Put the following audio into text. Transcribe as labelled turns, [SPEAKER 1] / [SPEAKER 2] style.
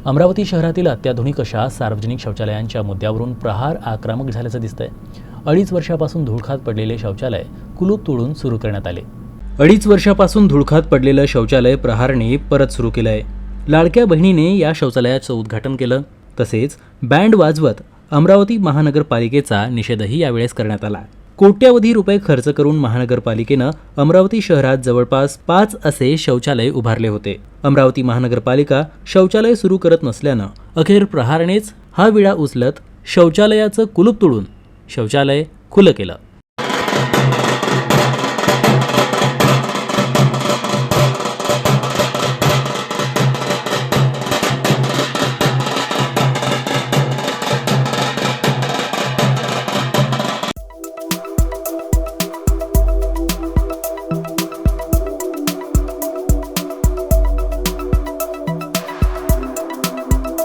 [SPEAKER 1] अमरावती शहरातील अत्याधुनिक अशा सार्वजनिक शौचालयांच्या मुद्द्यावरून प्रहार आक्रमक झाल्याचं दिसतंय। 2.5 वर्षापासून धुळखात पडलेले शौचालय कुलूप तोडून सुरू करण्यात आले। 2.5 वर्षापासून धुळखात पडलेलं शौचालय प्रहारने परत सुरू केलंय। लाडक्या बहिणीने या शौचालयाचं उद्घाटन केलं, तसेच बँड वाजवत अमरावती महानगरपालिकेचा निषेधही यावेळेस करण्यात आला। कोट्यावधी रुपये खर्च करून महानगरपालिकेनं अमरावती शहरात जवळपास 5 असे शौचालय उभारले होते। अमरावती महानगरपालिका शौचालय सुरू करत नसल्यानं अखेर प्रहारनेच हा विळा उचलत शौचालयाचं कुलूप तोडून शौचालय खुलं केलं।